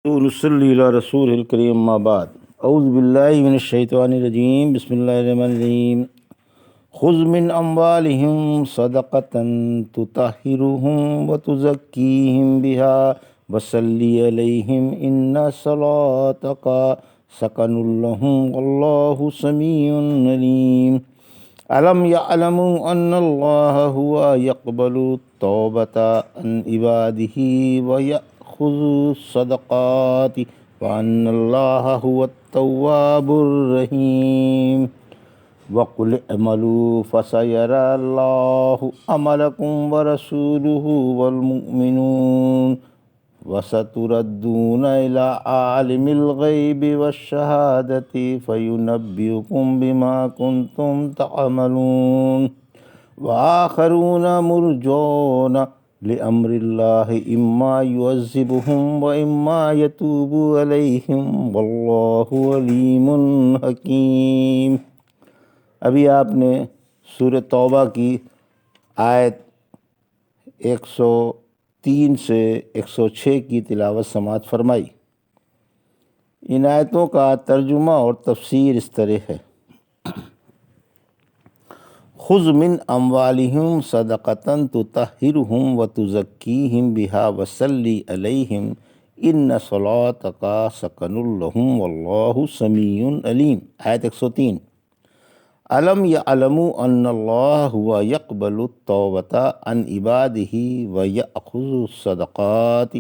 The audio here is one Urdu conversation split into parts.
نصلی علی رسول الکریم اما بعد اعوذ باللہ من الشیطان الرجیم بسم اللہ الرحمن الرحیم خذ من اموالہم صدقۃ تطہرہم وتزکیہم بها وصلی علیہم ان صلاتک سکن لہم واللہ سمیع علیم علم یعلموا ان اللہ هو یقبل التوبۃ عن عبادہ ویأخذ الصدقات وان اللہ هو التواب الرحیم وقل اعملوا فسيرى الله عملكم ورسوله والمؤمنون وستردون إلى عالم الغيب والشهادة فينبئكم بما كنتم تعملون وآخرون مرجون لأمر الله إما يعذبهم وإما يتوب عليهم والله عليم حكيم۔ ابھی آپ نے سورہ توبہ کی آیت 103 سے 106 کی تلاوت سماعت فرمائی۔ ان آیتوں کا ترجمہ اور تفسیر اس طرح ہے: خذ من اموالہم صدقۃ تطہرہم وتزکیہم بہا وصلی علیہم ان صلاتک سکن لہم واللہ سمیع علیم۔ آیت 103۔ علم یعلموا ان اللہ هو یقبل التوبۃ عن عبادہ ویأخذ الصدقات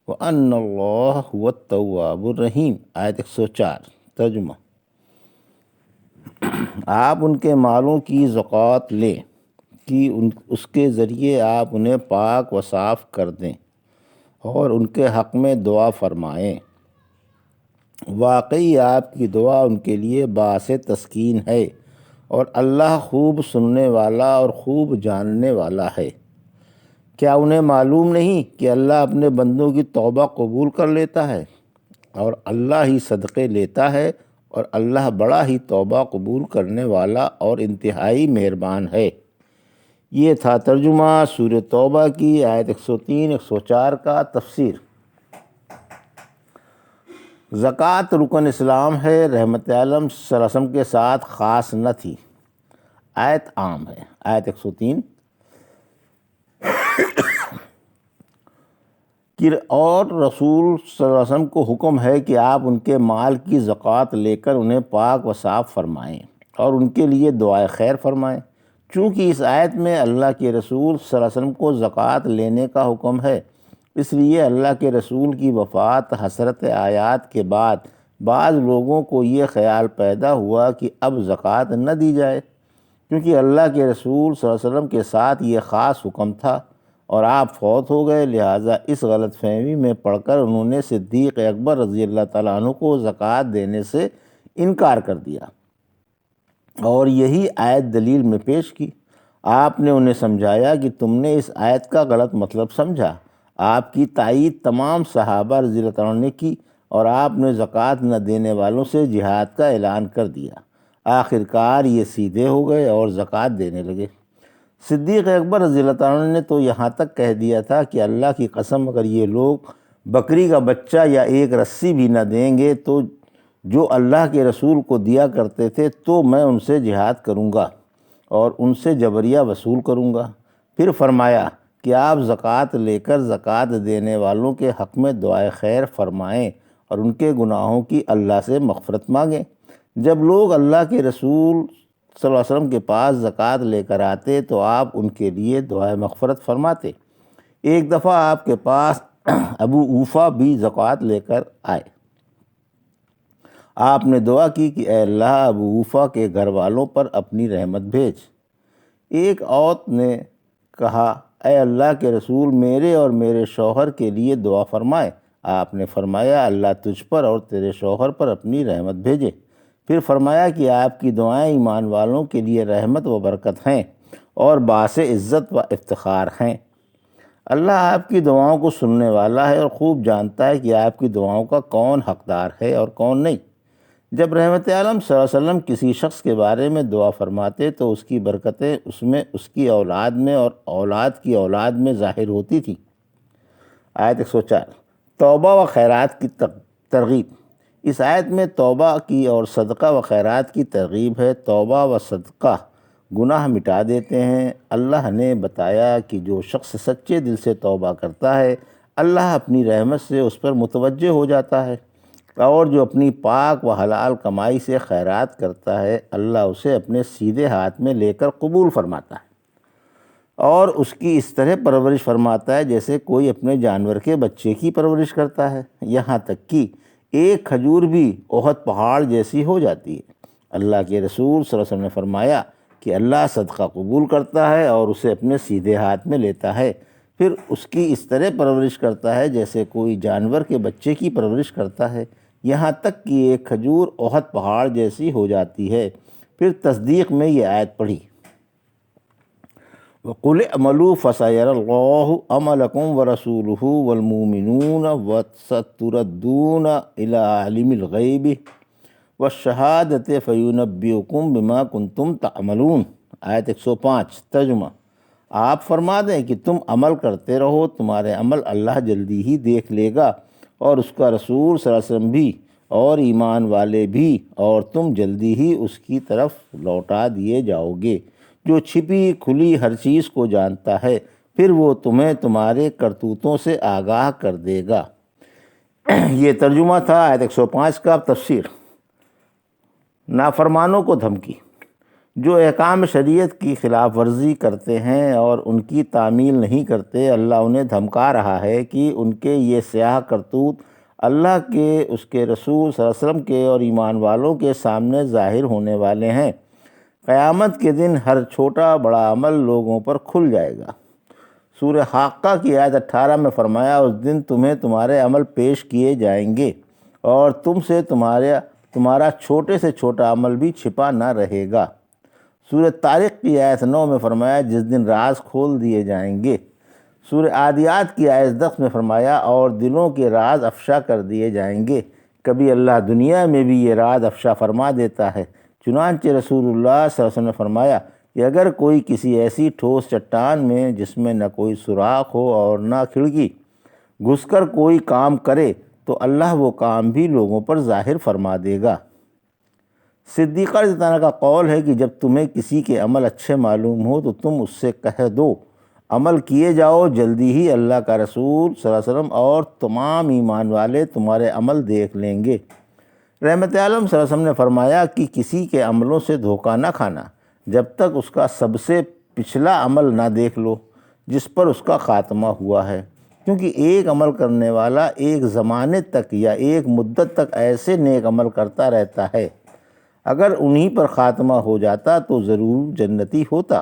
وان اللہ هو التواب الرحیم۔ آیت 104۔ ترجمہ: آپ ان کے مالوں کی زکوٰۃ لیں کہ اس کے ذریعے آپ انہیں پاک و صاف کر دیں اور ان کے حق میں دعا فرمائیں۔ واقعی آپ کی دعا ان کے لیے باعث تسکین ہے اور اللہ خوب سننے والا اور خوب جاننے والا ہے۔ کیا انہیں معلوم نہیں کہ اللہ اپنے بندوں کی توبہ قبول کر لیتا ہے اور اللہ ہی صدقے لیتا ہے اور اللہ بڑا ہی توبہ قبول کرنے والا اور انتہائی مہربان ہے۔ یہ تھا ترجمہ سورہ توبہ کی آیت 103 104 کا۔ تفسیر: زکوٰۃ رکن اسلام ہے، رحمت عالم صلی اللہ علیہ وسلم کے ساتھ خاص نہ تھی۔ آیت عام ہے۔ آیت 103 اور رسول صلی اللہ علیہ وسلم کو حکم ہے کہ آپ ان کے مال کی زکوٰۃ لے کر انہیں پاک و صاف فرمائیں اور ان کے لیے دعائے خیر فرمائیں۔ چونکہ اس آیت میں اللہ کے رسول صلی اللہ علیہ وسلم کو زکوٰۃ لینے کا حکم ہے، اس لیے اللہ کے رسول کی وفات حسرت آیات کے بعد بعض لوگوں کو یہ خیال پیدا ہوا کہ اب زکوٰۃ نہ دی جائے، کیونکہ اللہ کے رسول صلی اللہ علیہ وسلم کے ساتھ یہ خاص حکم تھا اور آپ فوت ہو گئے، لہٰذا اس غلط فہمی میں پڑھ کر انہوں نے صدیق اکبر رضی اللہ تعالیٰ عنہ کو زکوٰۃ دینے سے انکار کر دیا اور یہی آیت دلیل میں پیش کی۔ آپ نے انہیں سمجھایا کہ تم نے اس آیت کا غلط مطلب سمجھا۔ آپ کی تائید تمام صحابہ رضی اللہ تعالیٰ عنہ نے کی اور آپ نے زکوٰۃ نہ دینے والوں سے جہاد کا اعلان کر دیا۔ آخر کار یہ سیدھے ہو گئے اور زکوٰۃ دینے لگے۔ صدیق اکبر رضی اللہ تعالیٰ عنہ نے تو یہاں تک کہہ دیا تھا کہ اللہ کی قسم اگر یہ لوگ بکری کا بچہ یا ایک رسی بھی نہ دیں گے تو جو اللہ کے رسول کو دیا کرتے تھے تو میں ان سے جہاد کروں گا اور ان سے جبریہ وصول کروں گا۔ پھر فرمایا کہ آپ زکوٰۃ لے کر زکوٰۃ دینے والوں کے حق میں دعائے خیر فرمائیں اور ان کے گناہوں کی اللہ سے مغفرت مانگیں۔ جب لوگ اللہ کے رسول صلی اللہ علیہ وسلم کے پاس زکوٰۃ لے کر آتے تو آپ ان کے لیے دعائے مغفرت فرماتے۔ ایک دفعہ آپ کے پاس ابو اوفا بھی زکوٰۃ لے کر آئے۔ آپ نے دعا کی کہ اے اللہ ابو اوفا کے گھر والوں پر اپنی رحمت بھیج۔ ایک عورت نے کہا اے اللہ کے رسول میرے اور میرے شوہر کے لیے دعا فرمائے۔ آپ نے فرمایا اللہ تجھ پر اور تیرے شوہر پر اپنی رحمت بھیجے۔ پھر فرمایا کہ آپ کی دعائیں ایمان والوں کے لیے رحمت و برکت ہیں اور باعث عزت و افتخار ہیں۔ اللہ آپ کی دعاؤں کو سننے والا ہے اور خوب جانتا ہے کہ آپ کی دعاؤں کا کون حقدار ہے اور کون نہیں۔ جب رحمت عالم صلی اللہ علیہ وسلم کسی شخص کے بارے میں دعا فرماتے تو اس کی برکتیں اس میں، اس کی اولاد میں اور اولاد کی اولاد میں ظاہر ہوتی تھیں۔ آیت 104۔ توبہ و خیرات کی ترغیب۔ اس آیت میں توبہ کی اور صدقہ و خیرات کی ترغیب ہے۔ توبہ و صدقہ گناہ مٹا دیتے ہیں۔ اللہ نے بتایا کہ جو شخص سچے دل سے توبہ کرتا ہے اللہ اپنی رحمت سے اس پر متوجہ ہو جاتا ہے، اور جو اپنی پاک و حلال کمائی سے خیرات کرتا ہے اللہ اسے اپنے سیدھے ہاتھ میں لے کر قبول فرماتا ہے، اور اس کی اس طرح پرورش فرماتا ہے جیسے کوئی اپنے جانور کے بچے کی پرورش کرتا ہے، یہاں تک کہ ایک کھجور بھی احد پہاڑ جیسی ہو جاتی ہے۔ اللہ کے رسول صلی اللہ علیہ وسلم نے فرمایا کہ اللہ صدقہ قبول کرتا ہے اور اسے اپنے سیدھے ہاتھ میں لیتا ہے، پھر اس کی اس طرح پرورش کرتا ہے جیسے کوئی جانور کے بچے کی پرورش کرتا ہے، یہاں تک کہ ایک کھجور احد پہاڑ جیسی ہو جاتی ہے۔ پھر تصدیق میں یہ آیت پڑھی، وَقُلِ اعْمَلُوا فَسَيَرَى اللَّهُ عَمَلَكُمْ وَرَسُولُهُ وَالْمُؤْمِنُونَ وَسَتُرَدُّونَ إِلَىٰ عَالِمِ الْغَيْبِ وَالشَّهَادَةِ فَيُنَبِّئُكُم بِمَا كُنتُمْ تَعْمَلُونَ۔ آیت 105 ترجمہ، آپ فرما دیں کہ تم عمل کرتے رہو، تمہارے عمل اللہ جلدی ہی دیکھ لے گا، اور اس کا رسول صلی اللہ علیہ وسلم بھی، اور ایمان والے بھی، اور تم جلدی ہی اس کی طرف لوٹا دیے جاؤ گے، جو چھپی کھلی ہر چیز کو جانتا ہے، پھر وہ تمہیں تمہارے کرتوتوں سے آگاہ کر دے گا۔ یہ ترجمہ تھا آیت 105 کا۔ تفسیر، نافرمانوں کو دھمکی۔ جو احکام شریعت کی خلاف ورزی کرتے ہیں اور ان کی تعمیل نہیں کرتے، اللہ انہیں دھمکا رہا ہے کہ ان کے یہ سیاہ کرتوت اللہ کے، اس کے رسول صلی اللہ علیہ وسلم کے اور ایمان والوں کے سامنے ظاہر ہونے والے ہیں۔ قیامت کے دن ہر چھوٹا بڑا عمل لوگوں پر کھل جائے گا۔ سورہ حاقہ کی آیت 18 میں فرمایا، اس دن تمہیں تمہارے عمل پیش کیے جائیں گے اور تم سے تمہارا چھوٹے سے چھوٹا عمل بھی چھپا نہ رہے گا۔ سورہ طارق کی آیت 9 میں فرمایا، جس دن راز کھول دیے جائیں گے۔ سورہ عادیات کی آیت 10 میں فرمایا، اور دلوں کے راز افشا کر دیے جائیں گے۔ کبھی اللہ دنیا میں بھی یہ راز افشا فرما دیتا ہے۔ چنانچہ رسول اللہ صلی اللہ علیہ وسلم نے فرمایا کہ اگر کوئی کسی ایسی ٹھوس چٹان میں جس میں نہ کوئی سوراخ ہو اور نہ کھڑکی، گھس کر کوئی کام کرے تو اللہ وہ کام بھی لوگوں پر ظاہر فرما دے گا۔ صدیقہ رضی اللہ عنہ کا قول ہے کہ جب تمہیں کسی کے عمل اچھے معلوم ہو تو تم اس سے کہہ دو، عمل کیے جاؤ، جلدی ہی اللہ کا رسول صلی اللہ علیہ وسلم اور تمام ایمان والے تمہارے عمل دیکھ لیں گے۔ رحمت عالم صلی اللہ علیہ وسلم نے فرمایا کہ کسی کے عملوں سے دھوکہ نہ کھانا جب تک اس کا سب سے پچھلا عمل نہ دیکھ لو جس پر اس کا خاتمہ ہوا ہے، کیونکہ ایک عمل کرنے والا ایک زمانے تک یا ایک مدت تک ایسے نیک عمل کرتا رہتا ہے، اگر انہی پر خاتمہ ہو جاتا تو ضرور جنتی ہوتا،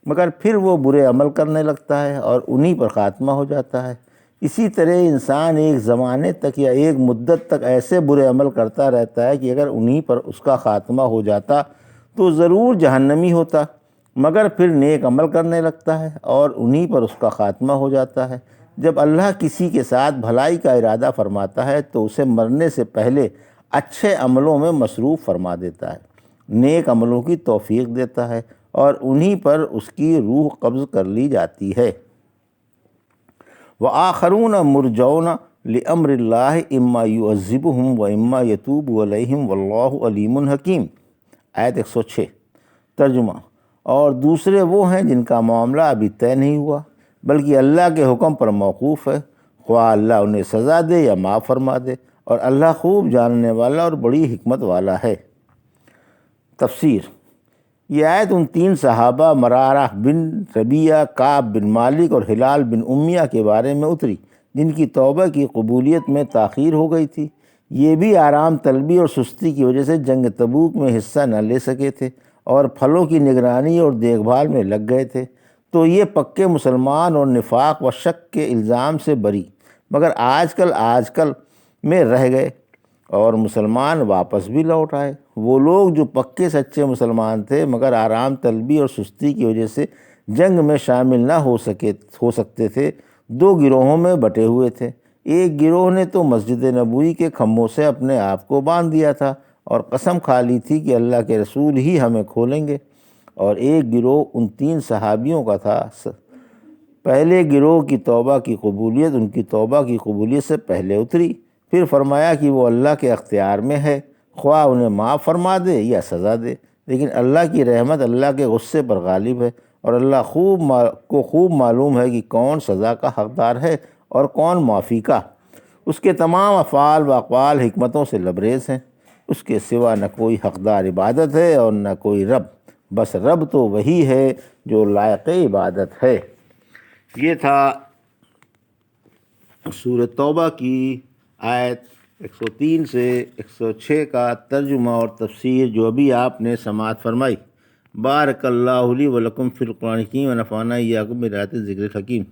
مگر پھر وہ برے عمل کرنے لگتا ہے اور انہی پر خاتمہ ہو جاتا ہے۔ اسی طرح انسان ایک زمانے تک یا ایک مدت تک ایسے برے عمل کرتا رہتا ہے کہ اگر انہی پر اس کا خاتمہ ہو جاتا تو ضرور جہنمی ہوتا، مگر پھر نیک عمل کرنے لگتا ہے اور انہی پر اس کا خاتمہ ہو جاتا ہے۔ جب اللہ کسی کے ساتھ بھلائی کا ارادہ فرماتا ہے تو اسے مرنے سے پہلے اچھے عملوں میں مصروف فرما دیتا ہے، نیک عملوں کی توفیق دیتا ہے، اور انہی پر اس کی روح قبض کر لی جاتی ہے۔ وآخرون مرجون لامر اللہ اما یعذبہم و اما یتوب علیہم واللہ علیم حکیم۔ آیت 106 ترجمہ، اور دوسرے وہ ہیں جن کا معاملہ ابھی طے نہیں ہوا بلکہ اللہ کے حکم پر موقوف ہے، خواہ اللہ انہیں سزا دے یا معاف فرما دے، اور اللہ خوب جاننے والا اور بڑی حکمت والا ہے۔ تفسیر، یہ آیت ان 3 صحابہ مرارہ بن ربیعہ، کعب بن مالک اور ہلال بن امیہ کے بارے میں اتری جن کی توبہ کی قبولیت میں تاخیر ہو گئی تھی۔ یہ بھی آرام طلبی اور سستی کی وجہ سے جنگ تبوک میں حصہ نہ لے سکے تھے اور پھلوں کی نگرانی اور دیکھ بھال میں لگ گئے تھے، تو یہ پکے مسلمان اور نفاق و شک کے الزام سے بری، مگر آج کل میں رہ گئے اور مسلمان واپس بھی لوٹ آئے۔ وہ لوگ جو پکے سچے مسلمان تھے مگر آرام طلبی اور سستی کی وجہ سے جنگ میں شامل نہ ہو سکتے تھے، 2 گروہوں میں بٹے ہوئے تھے۔ ایک گروہ نے تو مسجد نبوی کے کھمبوں سے اپنے آپ کو باندھ دیا تھا اور قسم کھا لی تھی کہ اللہ کے رسول ہی ہمیں کھولیں گے، اور ایک گروہ ان 3 صحابیوں کا تھا پہلے گروہ کی توبہ کی قبولیت ان کی توبہ کی قبولیت سے پہلے اتری۔ پھر فرمایا کہ وہ اللہ کے اختیار میں ہے، خواہ انہیں معاف فرما دے یا سزا دے، لیکن اللہ کی رحمت اللہ کے غصے پر غالب ہے، اور اللہ خوب معلوم ہے کہ کون سزا کا حقدار ہے اور کون معافی کا۔ اس کے تمام افعال و اقوال حکمتوں سے لبریز ہیں، اس کے سوا نہ کوئی حقدار عبادت ہے اور نہ کوئی رب، بس رب تو وہی ہے جو لائق عبادت ہے۔ یہ تھا سورۃ توبہ کی آیت 103 سے 106 کا ترجمہ اور تفسیر جو ابھی آپ نے سماعت فرمائی۔ بارک اللہ لی و لکم فی القرآن الحکیم و نفعنی وایاکم بآیات الذکر الحکیم۔